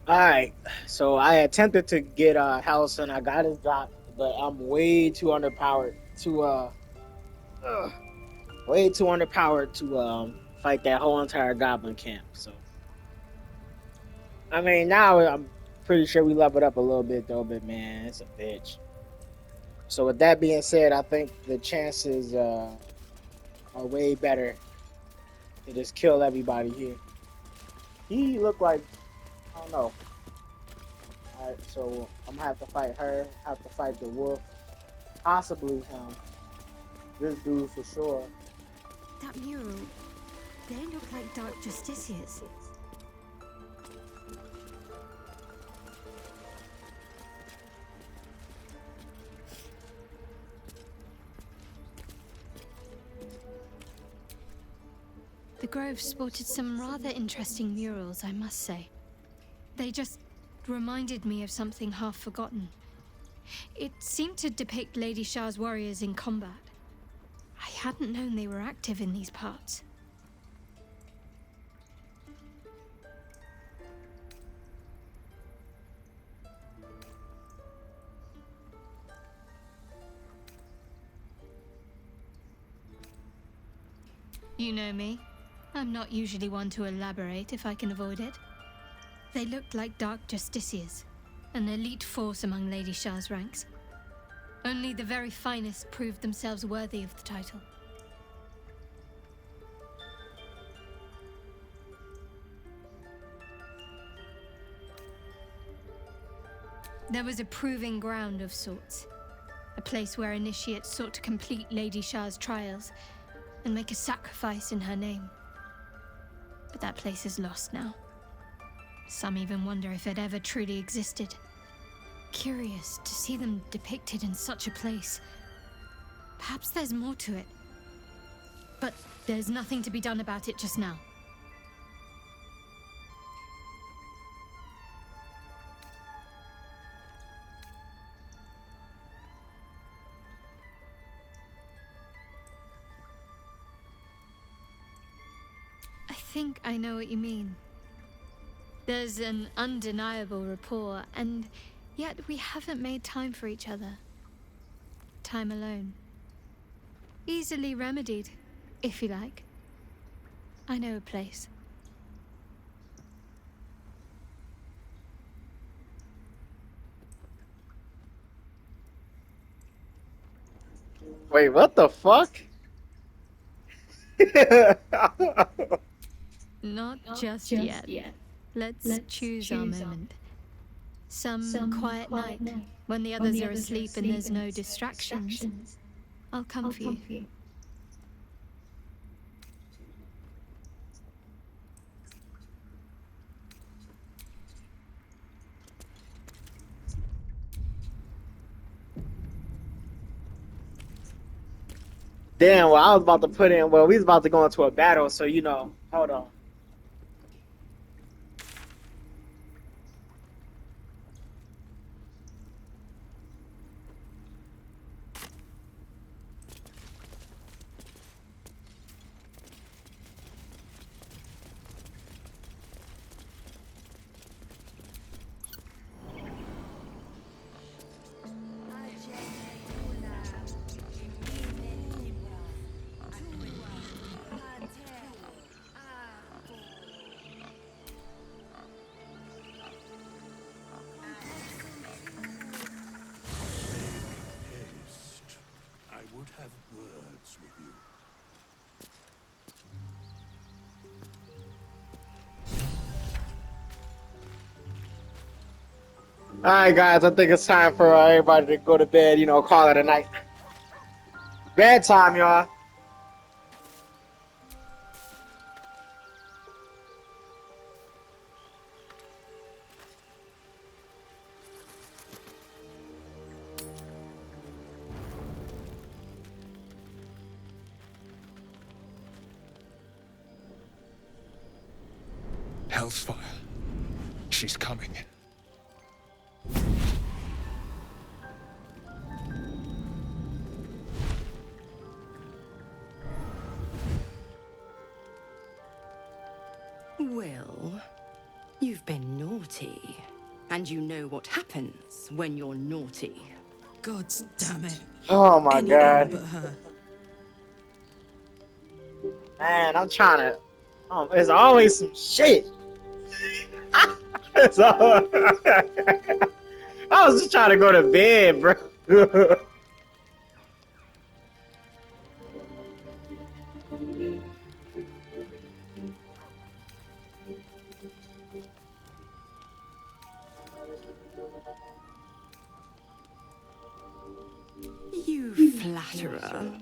Alright, so I attempted to get House and I got his drop, but I'm way too underpowered to uh way too underpowered to fight that whole entire goblin camp. So I mean now I'm pretty sure we leveled up a little bit though, but man, it's a bitch. So with that being said, I think the chances are way better to just kill everybody here. He looked like I don't know. Alright, so I'm gonna have to fight her, have to fight the wolf, possibly him. This dude for sure. That mural, they look like dark justiciars. The Grove sported some rather interesting murals, I must say. They just reminded me of something half forgotten. It seemed to depict Lady Shah's warriors in combat. I hadn't known they were active in these parts. You know me. I'm not usually one to elaborate if I can avoid it. They looked like dark justiciars, an elite force among Lady Shah's ranks. Only the very finest proved themselves worthy of the title. There was a proving ground of sorts, a place where initiates sought to complete Lady Shah's trials and make a sacrifice in her name. But that place is lost now. Some even wonder if it ever truly existed. Curious to see them depicted in such a place. Perhaps there's more to it. But there's nothing to be done about it just now. I think I know what you mean. There's an undeniable rapport, and yet we haven't made time for each other. Time alone. Easily remedied, if you like. I know a place. Wait, what the fuck? Not just yet. Let's choose our moment. Some quiet night, when the others are asleep and there's no distractions. I'll come for you. Damn, well, I was about to put in. Well, we was about to go into a battle, so hold on. Haste. I would have words with you. All right, guys, I think it's time for everybody to go to bed. Call it a night. Bedtime, y'all. Hellsfire. She's coming. Well, You've been naughty, and you know what happens when you're naughty. God damn it. Oh my Anyone god. but her. Man, I'm trying to. There's always some shit. It's all... I was just trying to go to bed, bro. You flatterer.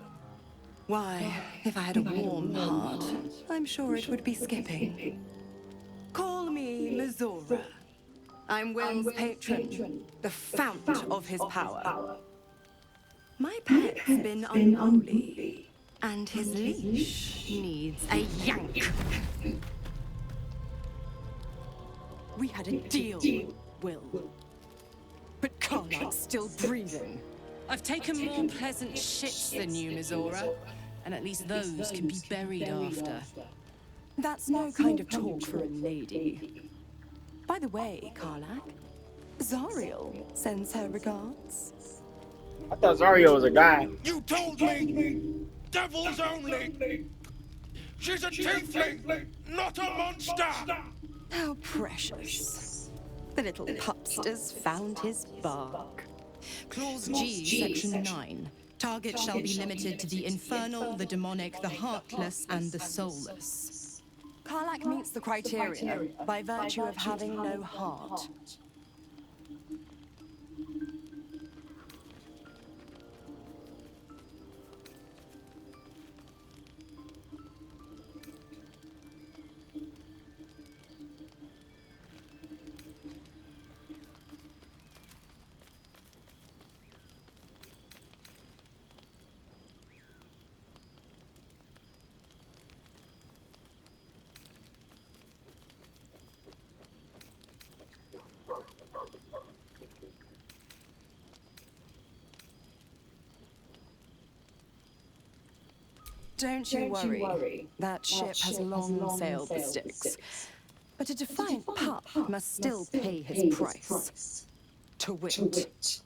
Why, if I had a warm heart, I'm sure it would be skipping. Call me Mizora. I'm Will's patron, the fount of his power. My pet's been unruly, and his leash needs a yank. We had a deal, Will. But Karlak's still breathing. I've taken more pleasant shits than you, Mizora. And at least those can be buried after. That's no kind of talk for a lady. By the way, Karlak, Zariel sends her regards. I thought Zario was a guy. You told me! Devils only! She's a tiefling, not a monster! How precious. The little pupster's found his bark. Clause G, Section 9. Target shall be limited to the infernal, the demonic, the heartless, and the soulless. Karlak meets the criteria by virtue of having no heart. Don't you worry. That ship has long sailed the Styx. But a defiant pup must still pay his price. To wit.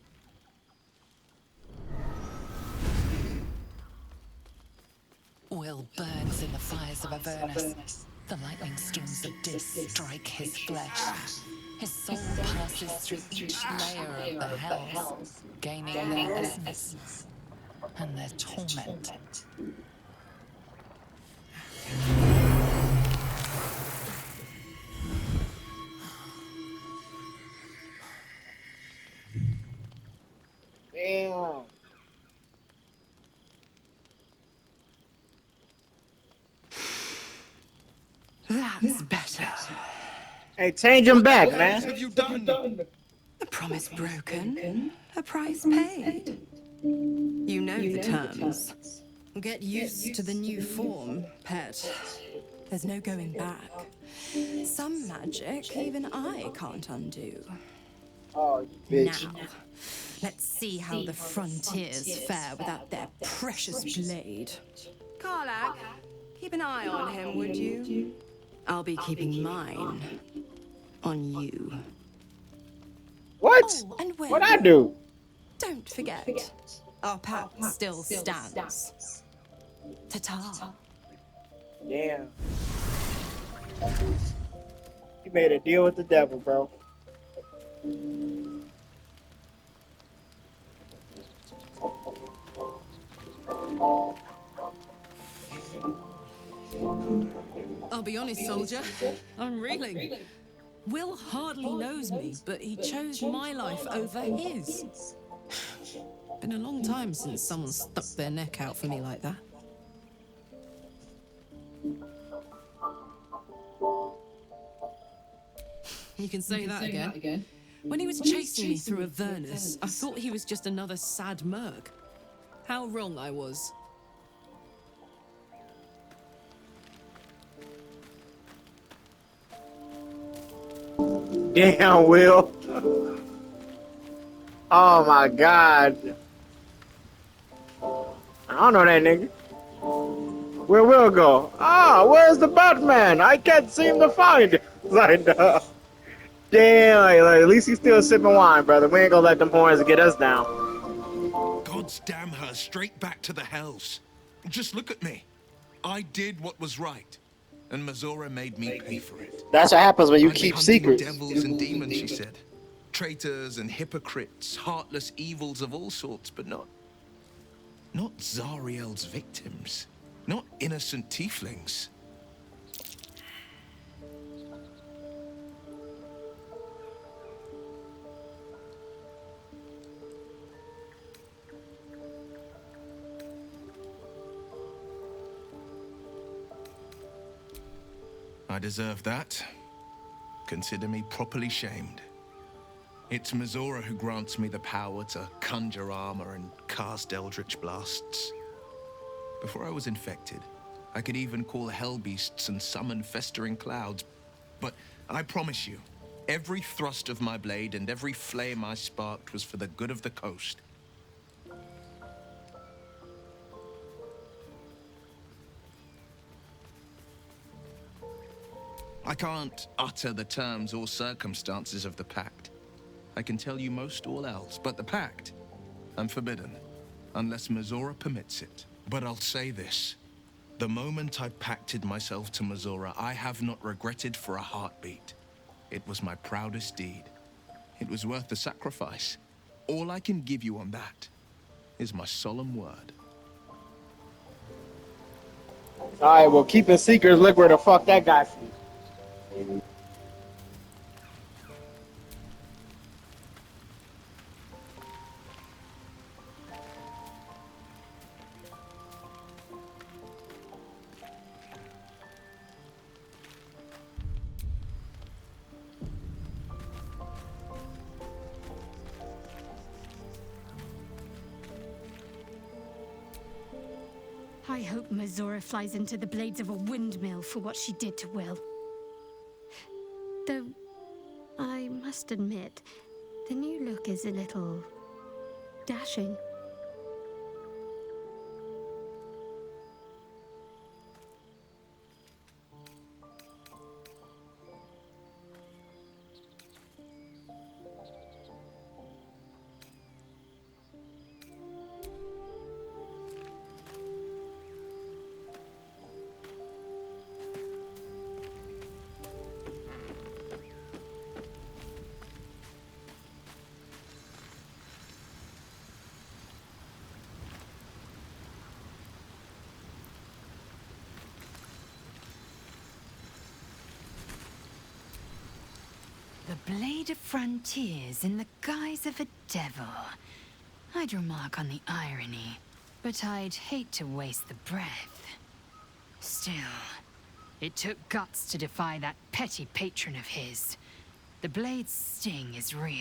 Will burns in the fires of Avernus. The lightning storms of Dis strike his flesh. His soul passes through each layer of the hells, gaining their essence and their torment. Damn. That's better. Hey, change him back, What man. have you done? A promise broken, a price paid. You know the terms. Get used to the new form, pet. There's no going back. Some magic even I can't undo. Oh, you bitch. Now, let's see how the frontiers fare without their precious blade. Karlak, keep an eye on him, would you? I'll be keeping mine on you. What? Oh, and Will, What'd I do? don't forget, our pact still stands. Ta-ta. Damn. You made a deal with the devil, bro. I'll be honest, soldier. I'm reeling. Will hardly knows me, but he chose my life over his. Been a long time since someone stuck their neck out for me like that. You can say that again. When he was chasing me through Avernus, I thought he was just another sad merc. How wrong I was. Damn, Will. Oh my god. I don't know that nigga. Where Will go? Ah, where's the Batman? I can't seem to find it. Like, Damn, like, at least he's still sipping wine, brother. We ain't gonna let them horns get us down. Gods damn her straight back to the hells. Just look at me. I did what was right, and Mazora made me pay for it. That's what happens when you I'd be keep hunting secrets. devils and demons, she said. Traitors and hypocrites, heartless evils of all sorts, but not Zariel's victims. Not innocent tieflings. I deserve that. Consider me properly shamed. It's Mazora who grants me the power to conjure armor and cast eldritch blasts. Before I was infected, I could even call hell beasts and summon festering clouds. But I promise you, every thrust of my blade and every flame I sparked was for the good of the coast. I can't utter the terms or circumstances of the pact. I can tell you most all else, but the pact, I'm forbidden, unless Mazora permits it. But I'll say this. The moment I pacted myself to Mazora, I have not regretted for a heartbeat. It was my proudest deed. It was worth the sacrifice. All I can give you on that is my solemn word. Alright, well, keeping secrets, look where the fuck that guy from. I hope Mazora flies into the blades of a windmill for what she did to Will. Though, I must admit, the new look is a little dashing. The Blade of Frontiers in the guise of a devil. I'd remark on the irony, but I'd hate to waste the breath. Still, it took guts to defy that petty patron of his. The Blade's sting is real.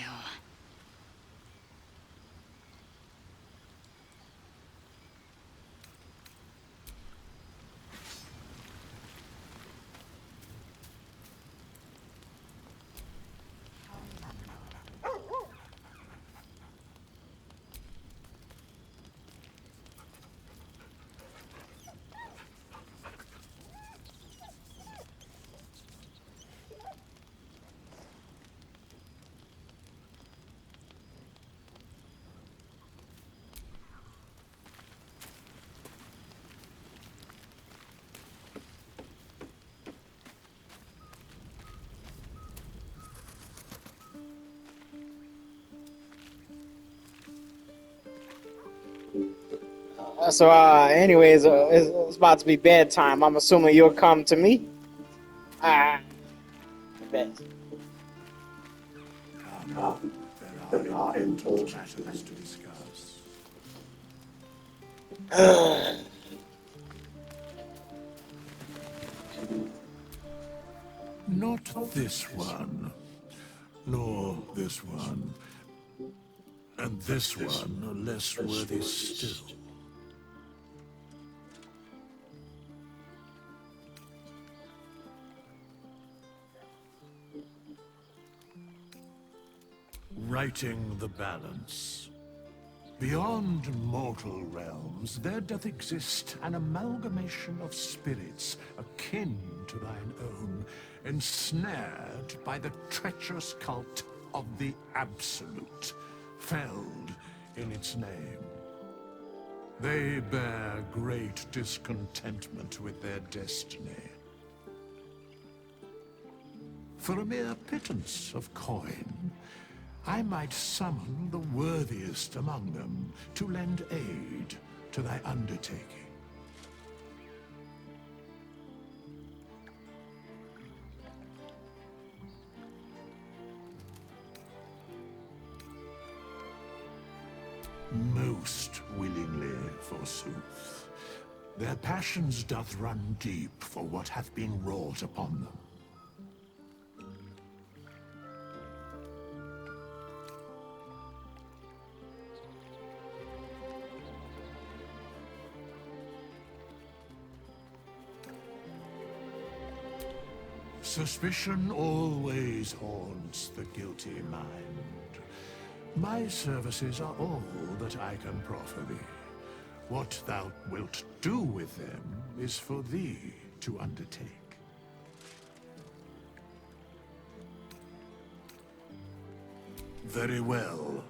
So, anyways, it's about to be bedtime. I'm assuming you'll come to me. Ah, bet. There are important matters to discuss. Not this one, nor this one, and this one are less worthy still. Righting the balance. Beyond mortal realms, there doth exist an amalgamation of spirits akin to thine own, ensnared by the treacherous cult of the Absolute, felled in its name. They bear great discontentment with their destiny. For a mere pittance of coin, I might summon the worthiest among them to lend aid to thy undertaking. Most willingly, forsooth. Their passions doth run deep for what hath been wrought upon them. Suspicion always haunts the guilty mind. My services are all that I can proffer thee. What thou wilt do with them is for thee to undertake. Very well.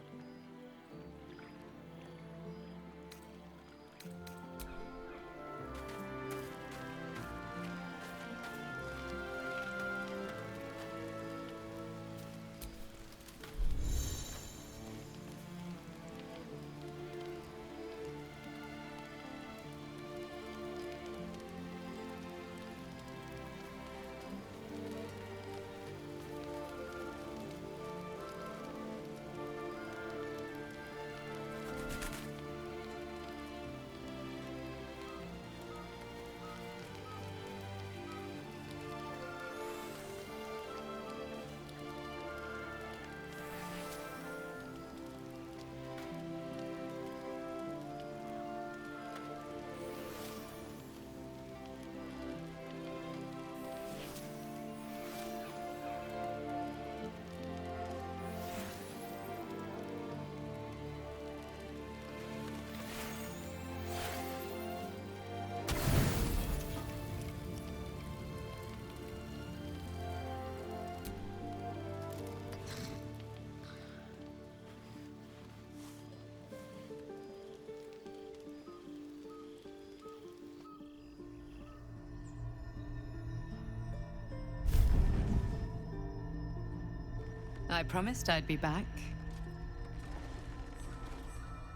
I promised I'd be back.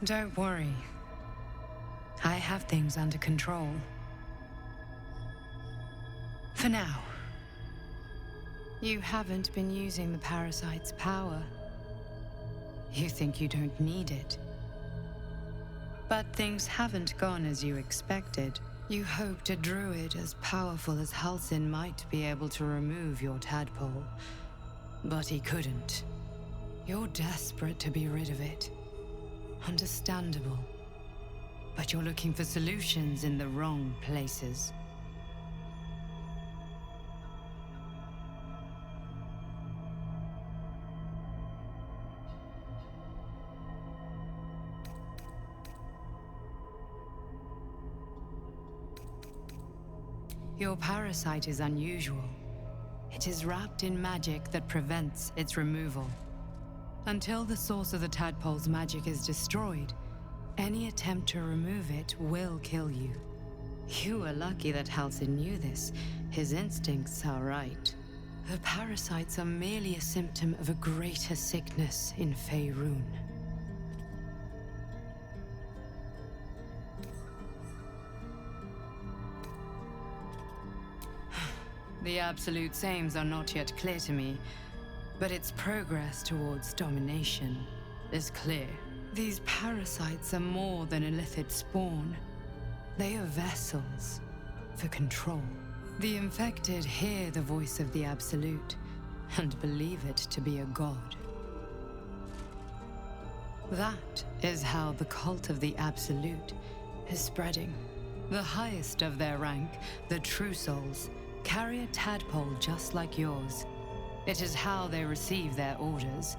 Don't worry. I have things under control. For now. You haven't been using the parasite's power. You think you don't need it. But things haven't gone as you expected. You hoped a druid as powerful as Halsin might be able to remove your tadpole. But he couldn't. You're desperate to be rid of it. Understandable. But you're looking for solutions in the wrong places. Your parasite is unusual. It is wrapped in magic that prevents its removal. Until the source of the tadpole's magic is destroyed, any attempt to remove it will kill you. You were lucky that Halsin knew this. His instincts are right. The parasites are merely a symptom of a greater sickness in Faerun. The Absolute's aims are not yet clear to me, but its progress towards domination is clear. These parasites are more than illithid spawn. They are vessels for control. The infected hear the voice of the Absolute and believe it to be a god. That is how the cult of the Absolute is spreading. The highest of their rank, the True Souls, carry a tadpole just like yours. It is how they receive their orders.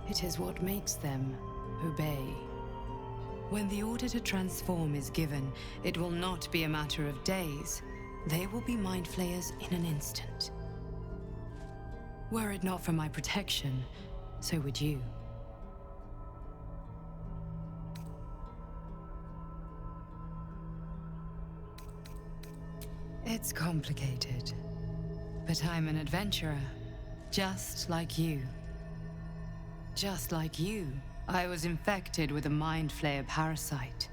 It is what makes them obey. When the order to transform is given, it will not be a matter of days. They will be mind flayers in an instant. Were it not for my protection, so would you. It's complicated, but I'm an adventurer, just like you. Just like you, I was infected with a mind flayer parasite.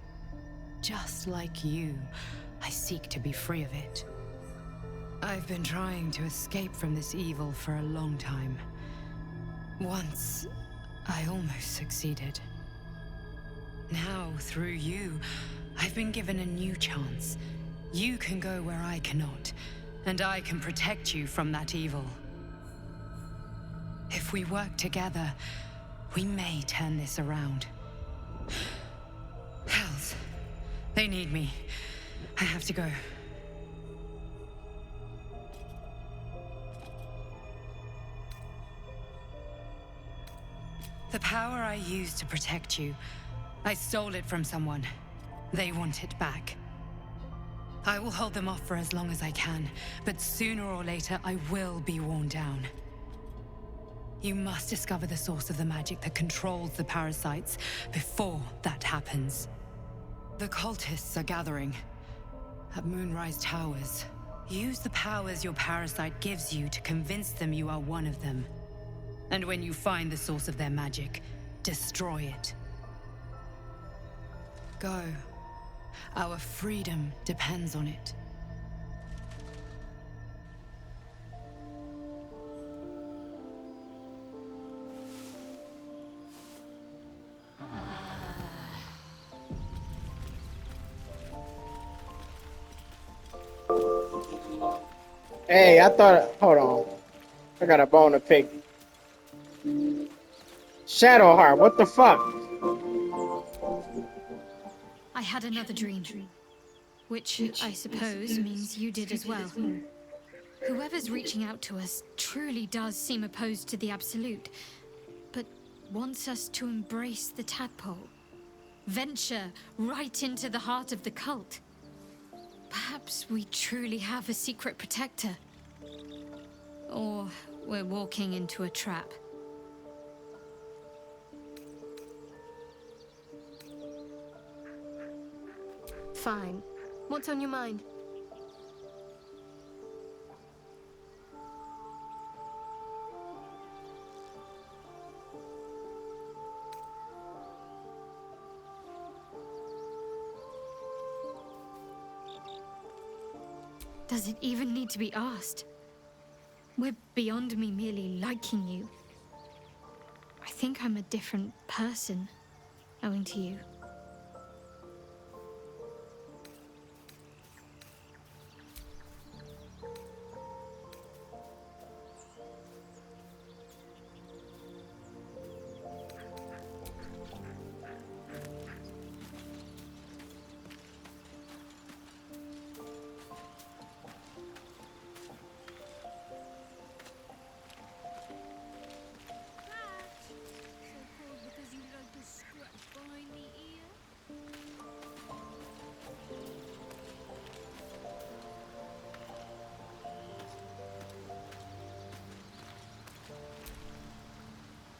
Just like you, I seek to be free of it. I've been trying to escape from this evil for a long time. Once, I almost succeeded. Now, through you, I've been given a new chance. You can go where I cannot, and I can protect you from that evil. If we work together, we may turn this around. Hells, they need me. I have to go. The power I used to protect you, I stole it from someone. They want it back. I will hold them off for as long as I can, but sooner or later I will be worn down. You must discover the source of the magic that controls the parasites before that happens. The cultists are gathering at Moonrise Towers. Use the powers your parasite gives you to convince them you are one of them. And when you find the source of their magic, destroy it. Go. Our freedom depends on it. Hey, I thought. Hold on. I got a bone to pick. Shadowheart, what the fuck? I had another dream, which I suppose means you did as well. Whoever's reaching out to us truly does seem opposed to the Absolute, but wants us to embrace the tadpole. Venture right into the heart of the cult. Perhaps we truly have a secret protector. Or we're walking into a trap. Fine. What's on your mind? Does it even need to be asked? We're beyond me merely liking you. I think I'm a different person, owing to you.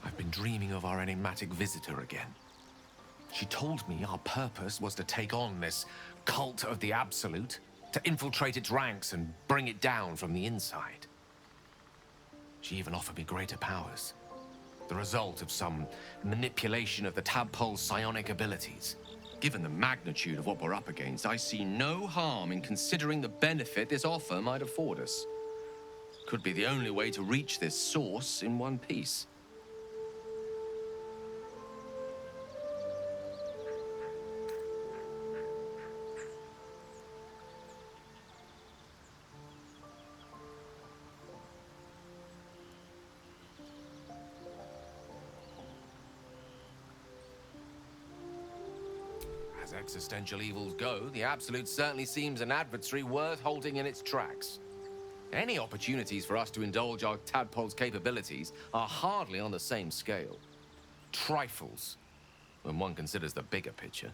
I've been dreaming of our enigmatic visitor again. She told me our purpose was to take on this cult of the Absolute, to infiltrate its ranks and bring it down from the inside. She even offered me greater powers, the result of some manipulation of the tadpole's psionic abilities. Given the magnitude of what we're up against, I see no harm in considering the benefit this offer might afford us. Could be the only way to reach this source in one piece. As existential evils go, the Absolute certainly seems an adversary worth halting in its tracks. Any opportunities for us to indulge our tadpole's capabilities are hardly on the same scale. Trifles, when one considers the bigger picture.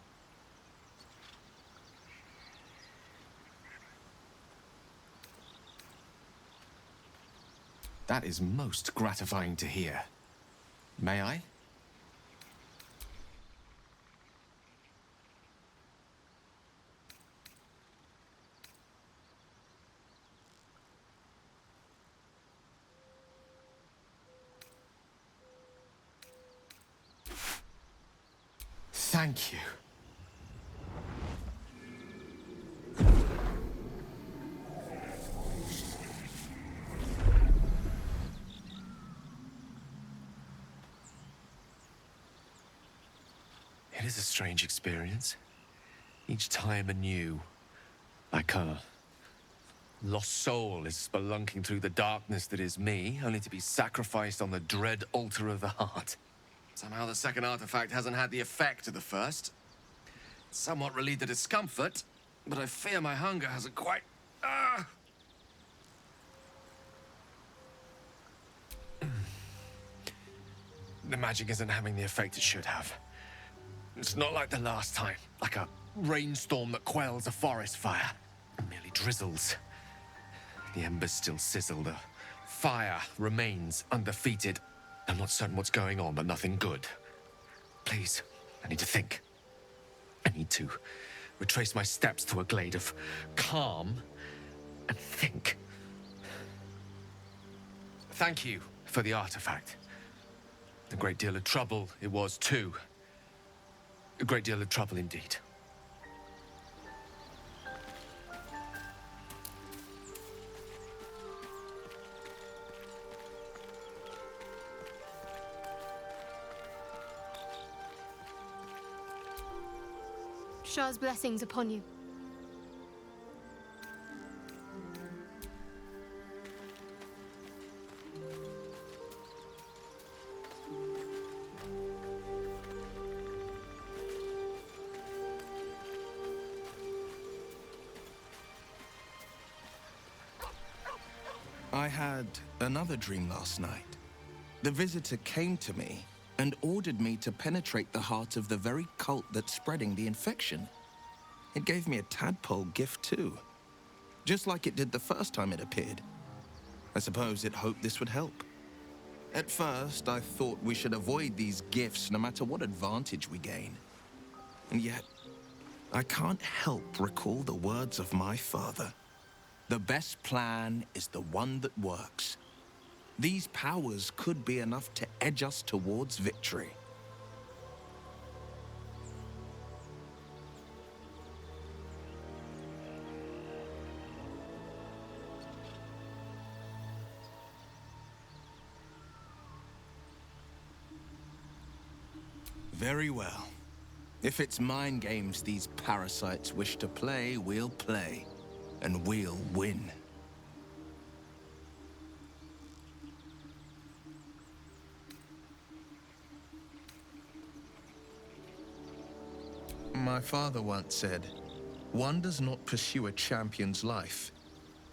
That is most gratifying to hear. May I? Thank you. It is a strange experience. Each time anew. Like a lost soul is spelunking through the darkness that is me, only to be sacrificed on the dread altar of the heart. Somehow the second artifact hasn't had the effect of the first. It's somewhat relieved the discomfort, but I fear my hunger hasn't quite... The magic isn't having the effect it should have. It's not like the last time, like a rainstorm that quells a forest fire. It merely drizzles. The embers still sizzle, the fire remains undefeated. I'm not certain what's going on, but nothing good. Please, I need to think. I need to retrace my steps to a glade of calm and think. Thank you for the artifact. A great deal of trouble it was, too. A great deal of trouble indeed. Shah's blessings upon you. I had another dream last night. The visitor came to me and ordered me to penetrate the heart of the very cult that's spreading the infection. It gave me a tadpole gift too, just like it did the first time it appeared. I suppose it hoped this would help. At first, I thought we should avoid these gifts no matter what advantage we gain. And yet, I can't help recall the words of my father. The best plan is the one that works. These powers could be enough to edge us towards victory. Very well. If it's mind games these parasites wish to play, we'll play. And we'll win. My father once said, one does not pursue a champion's life.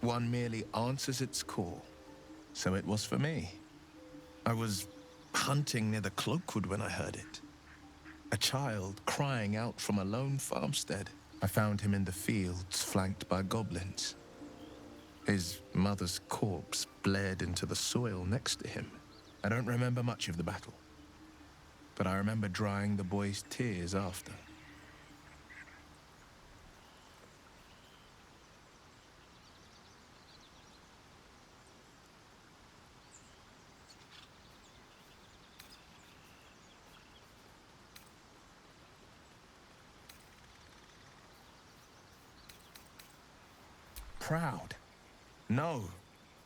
One merely answers its call. So it was for me. I was hunting near the Cloakwood when I heard it. A child crying out from a lone farmstead. I found him in the fields, flanked by goblins. His mother's corpse bled into the soil next to him. I don't remember much of the battle, but I remember drying the boy's tears after. Proud. No.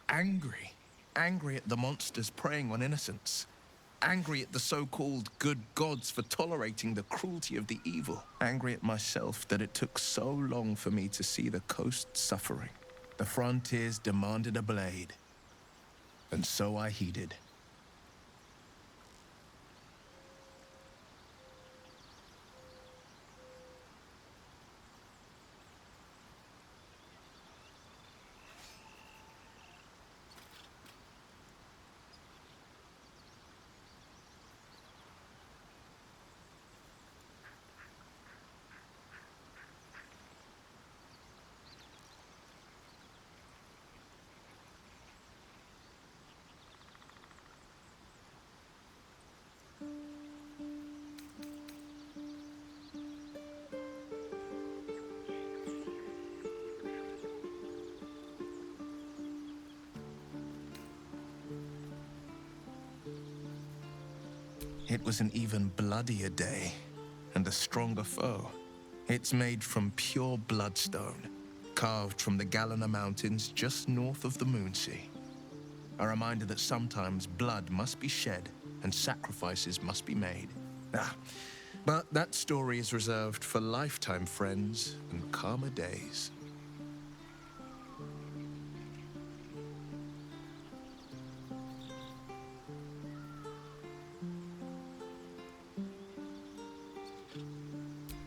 Angry. Angry at the monsters preying on innocents. Angry at the so-called good gods for tolerating the cruelty of the evil. Angry at myself that it took so long for me to see the coast suffering. The frontiers demanded a blade. And so I heeded. It was an even bloodier day, and a stronger foe. It's made from pure bloodstone, carved from the Galena Mountains just north of the Moonsea. A reminder that sometimes blood must be shed and sacrifices must be made. But that story is reserved for lifetime friends and calmer days.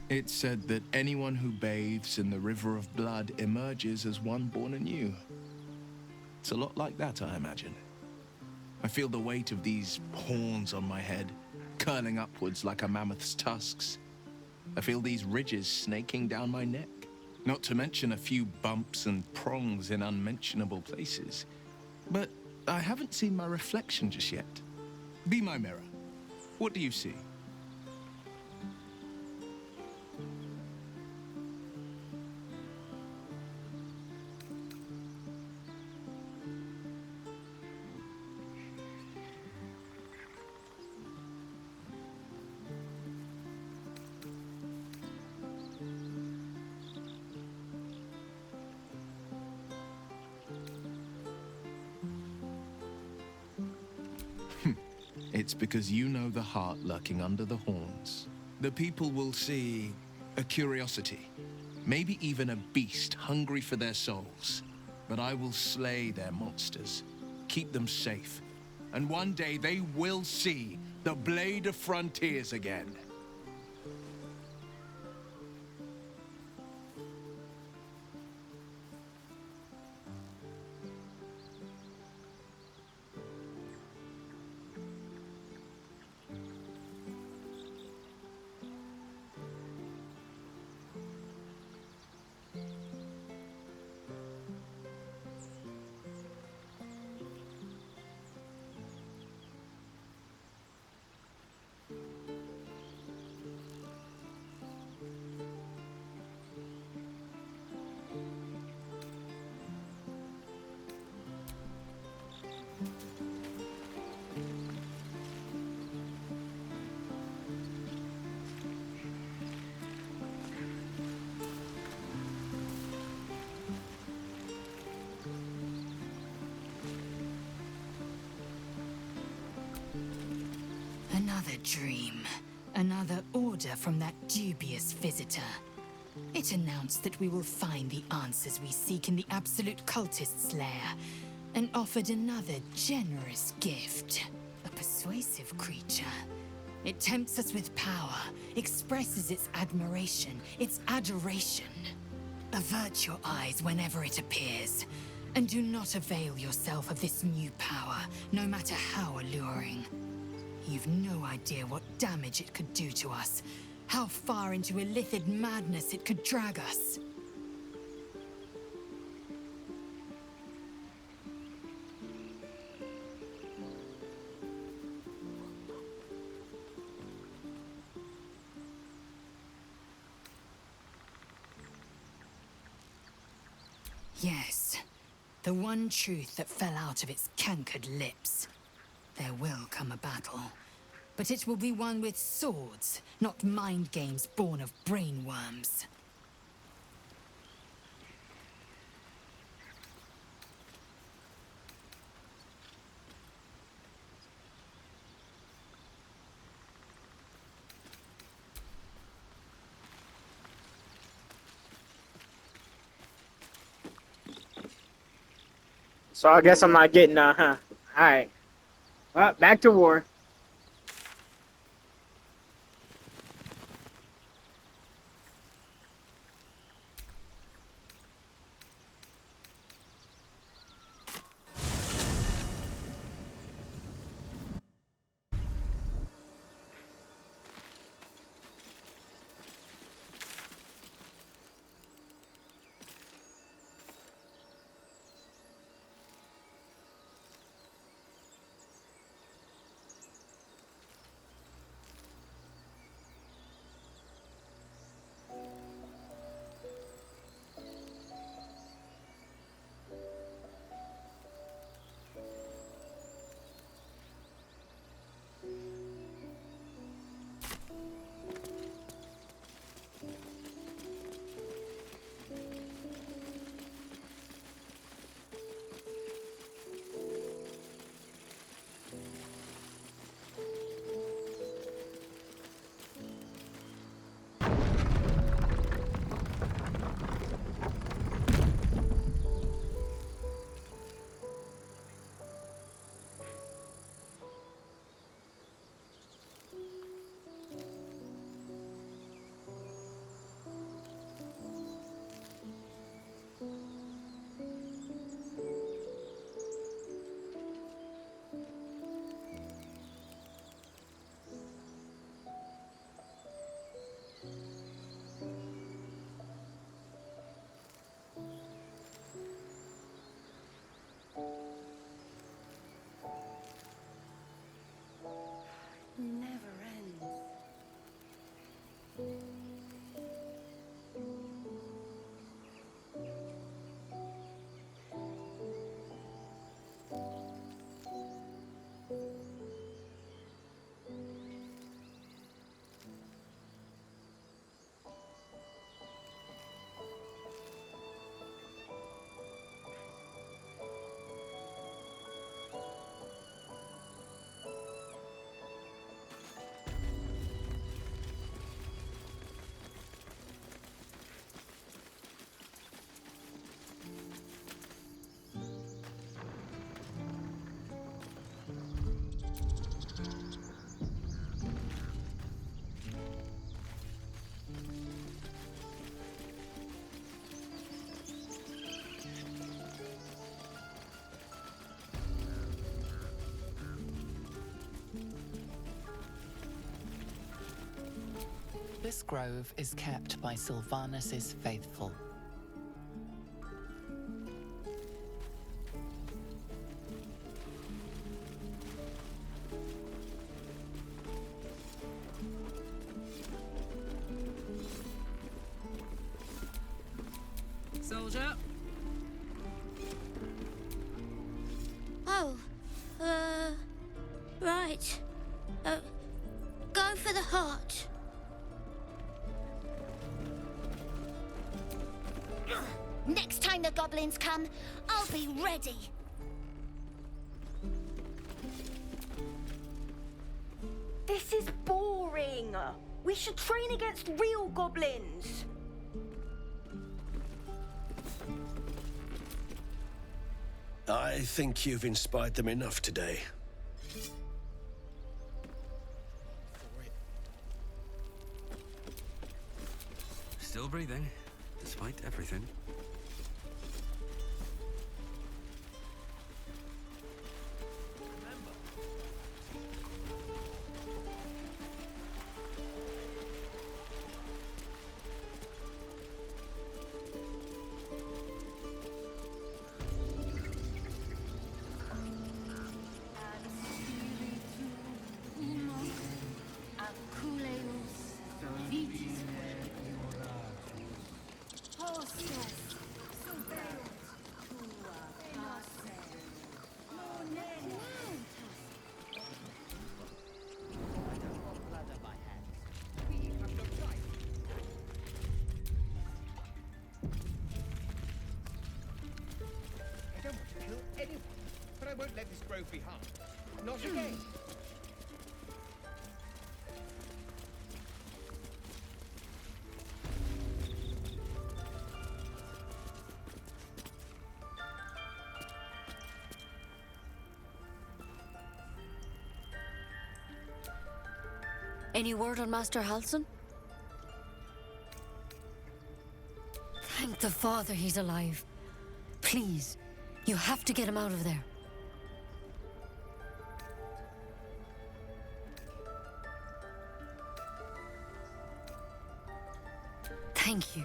It's said that anyone who bathes in the river of blood emerges as one born anew. It's a lot like that, I imagine. I feel the weight of these horns on my head, curling upwards like a mammoth's tusks. I feel these ridges snaking down my neck, not to mention a few bumps and prongs in unmentionable places. But I haven't seen my reflection just yet. Be my mirror. What do you see? It's because you know the heart lurking under the horns. The people will see a curiosity, maybe even a beast hungry for their souls. But I will slay their monsters, keep them safe, and one day they will see the Blade of Frontiers again. Another dream. Another order from that dubious visitor. It announced that we will find the answers we seek in the Absolute Cultist's lair, and offered another generous gift. A persuasive creature. It tempts us with power, expresses its admiration, its adoration. Avert your eyes whenever it appears, and do not avail yourself of this new power, no matter how alluring. You've no idea what damage it could do to us, how far into illithid madness it could drag us. Yes, the one truth that fell out of its cankered lips. There will come a battle, but it will be one with swords, not mind games born of brainworms. So I guess I'm not getting huh? Alright. Well, back to war. This grove is kept by Sylvanus's faithful. Soldier. Oh, right. Go for the heart. Next time the goblins come, I'll be ready. This is boring. We should train against real goblins. I think you've inspired them enough today. Still breathing, despite everything. I won't let this grove be harmed. Not again. Any word on Master Halsin? Thank the Father he's alive. Please, you have to get him out of there. Thank you.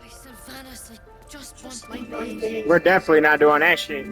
I said, Sylvanus, I just want my baby. We're definitely not doing that shit.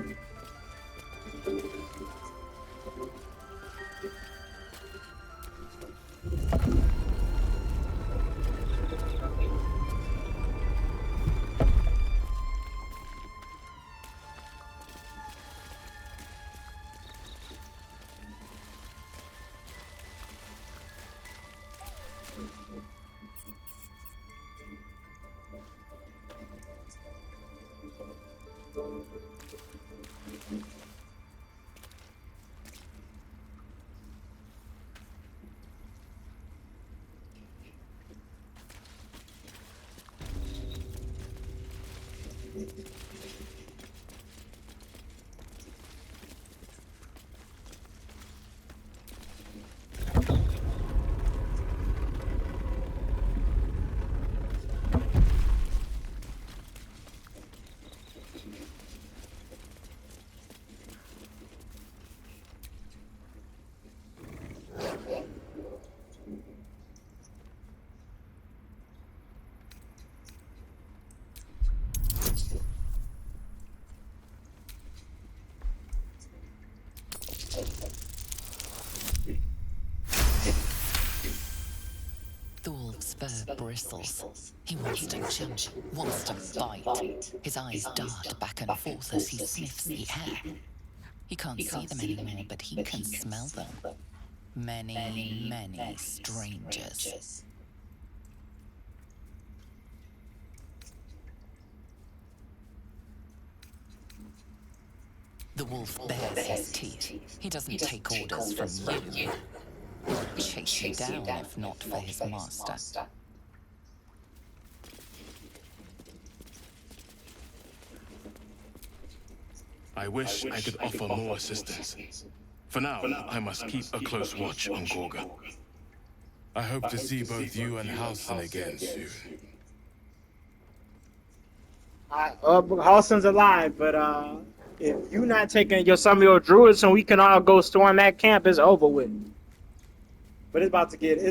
The wolf's fur bristles. He wants to jump, wants to bite. His eyes dart back and forth as he sniffs the air. He can't see them anymore, but he can smell them. Many, many strangers. The wolf bares his teeth. He doesn't take orders from you. He'll chase you down if not for his master. I wish I could offer more assistance. For now, I must keep a close watch on Gorga. I hope to see both you and Halsin again soon. Halsin's alive, but if you not taking some of your druids and we can all go storm that camp, it's over with. But it's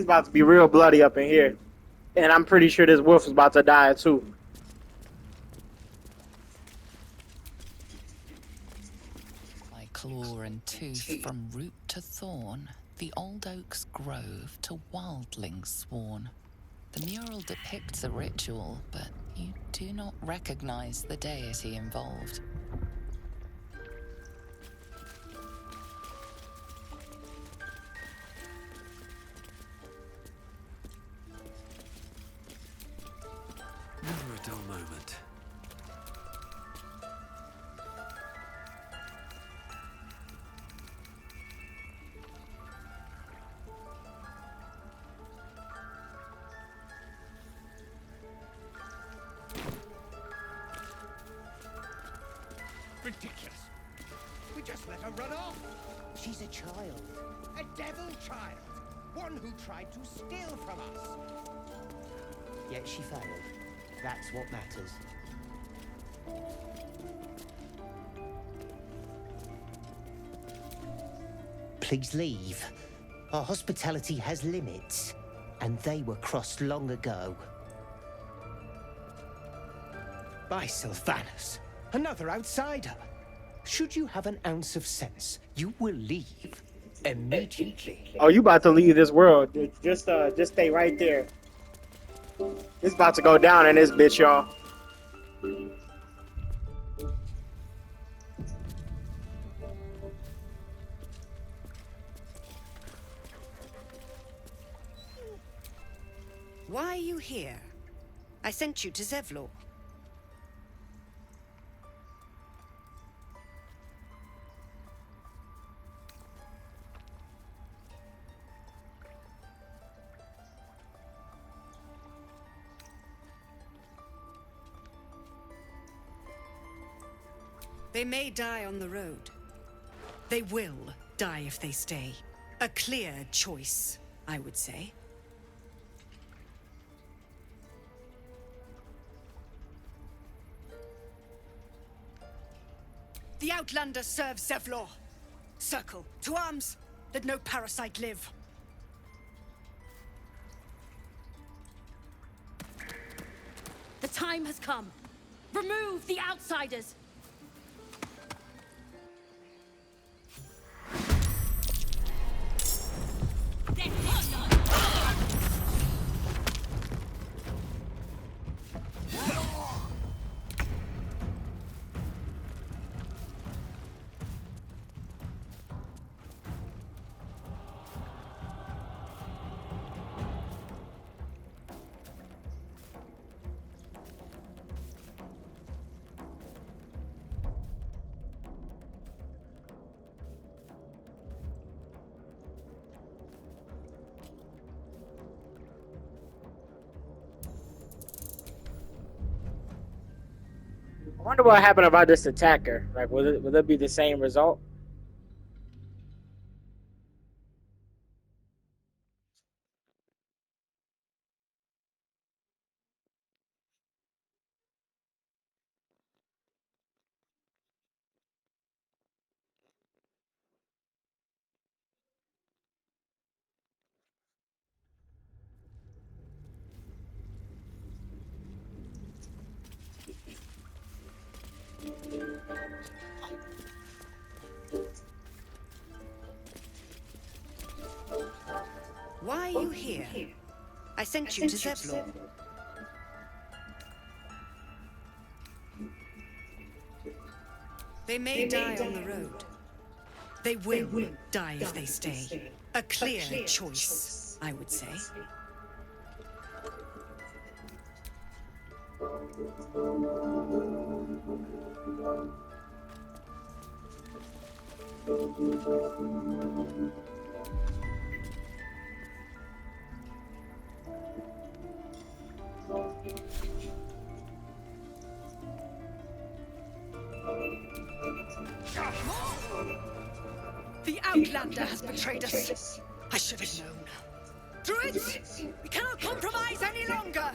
about to be real bloody up in here. And I'm pretty sure this wolf is about to die too. By claw and tooth from root to thorn, the old oak's grove to wildlings sworn. The mural depicts a ritual, but you do not recognize the deity involved. Never a dull moment. Ridiculous. We just let her run off. She's a child. A devil child. One who tried to steal from us. Yet she failed. That's what matters. Please leave. Our hospitality has limits, and they were crossed long ago. By Sylvanus, another outsider. Should you have an ounce of sense, you will leave immediately. Oh, you about to leave this world. Just stay right there. It's about to go down in this bitch, y'all. Why are you here? I sent you to Zevlor. They may die on the road. They will die if they stay. A clear choice, I would say. The Outlander serves Zevlor. Circle, to arms. Let no parasite live. The time has come. Remove the outsiders. I wonder what happened about this attacker. Like, will it be the same result? Why are you here? I sent you to Zevlor. They may die on the road. They will die if they stay. A clear choice, I would say. The Outlander has betrayed us. I should have known. Druids, we cannot compromise any longer.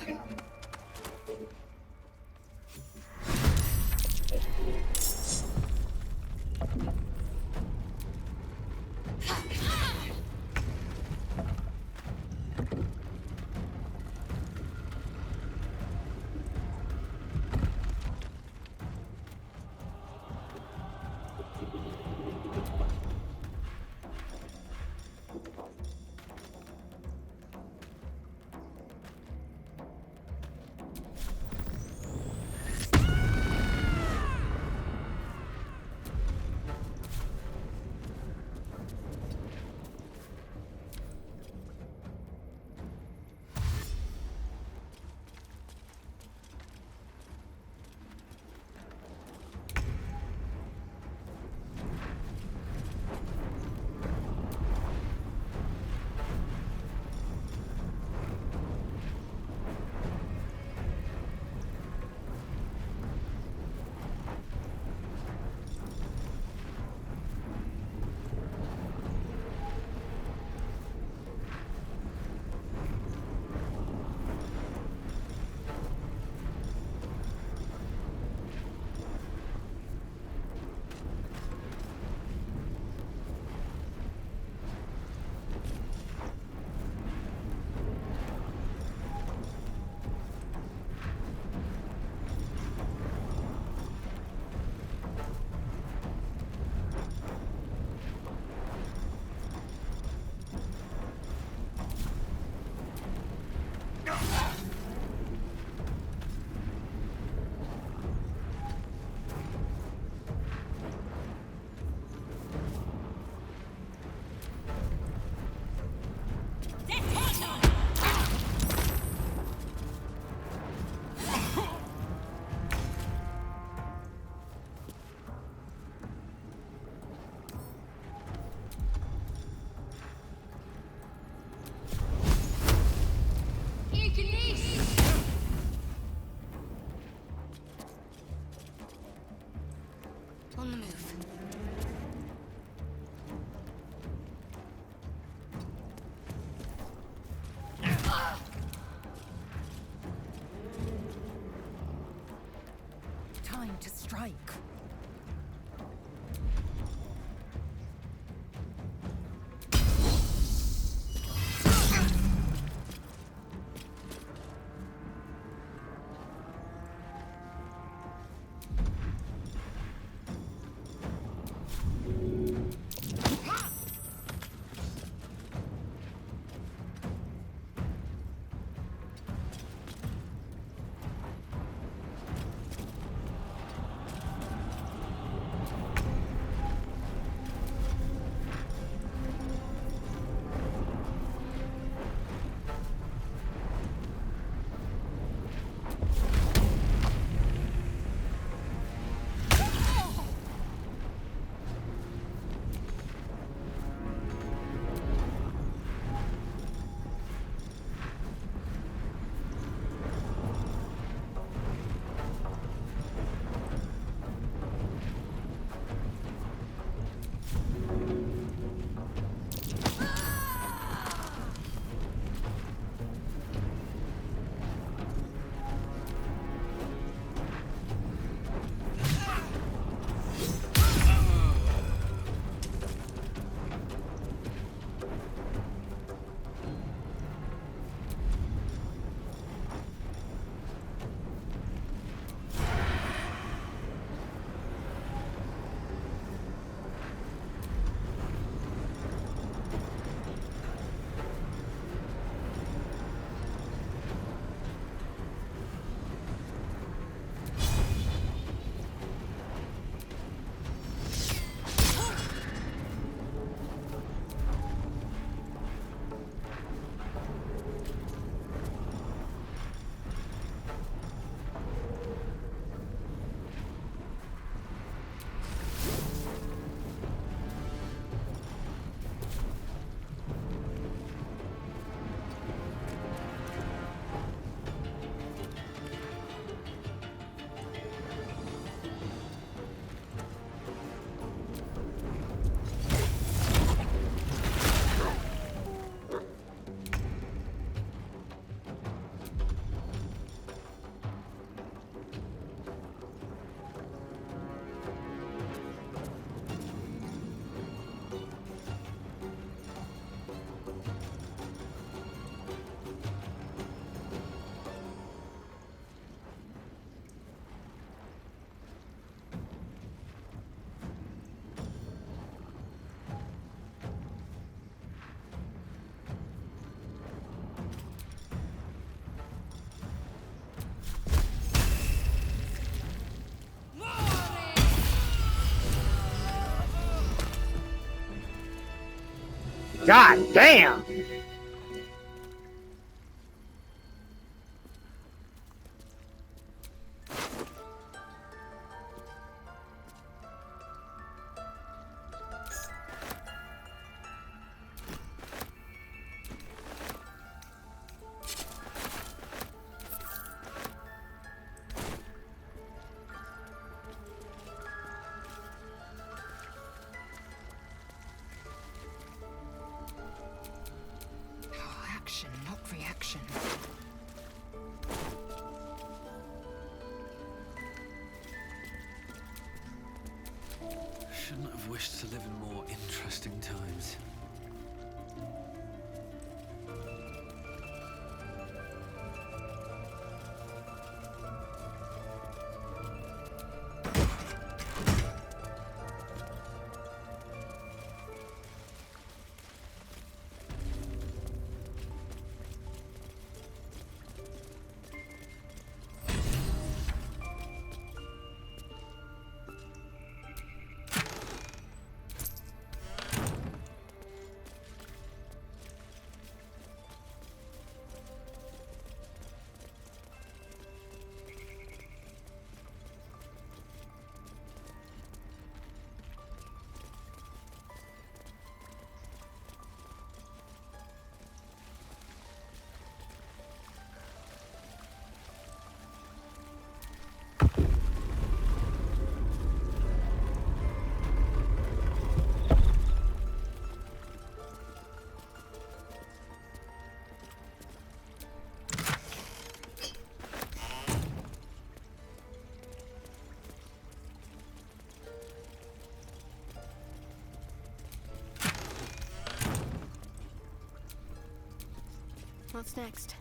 to strike. God damn! Action, not reaction. Shouldn't have wished to live in more interesting times. What's next?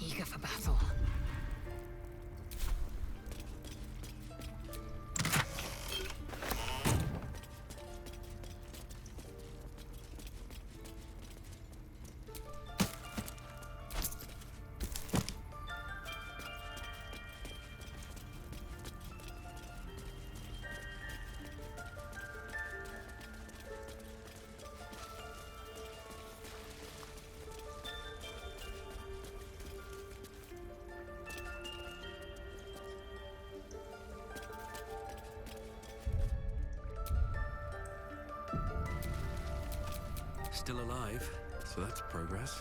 Eager for battle. Still alive, so that's progress.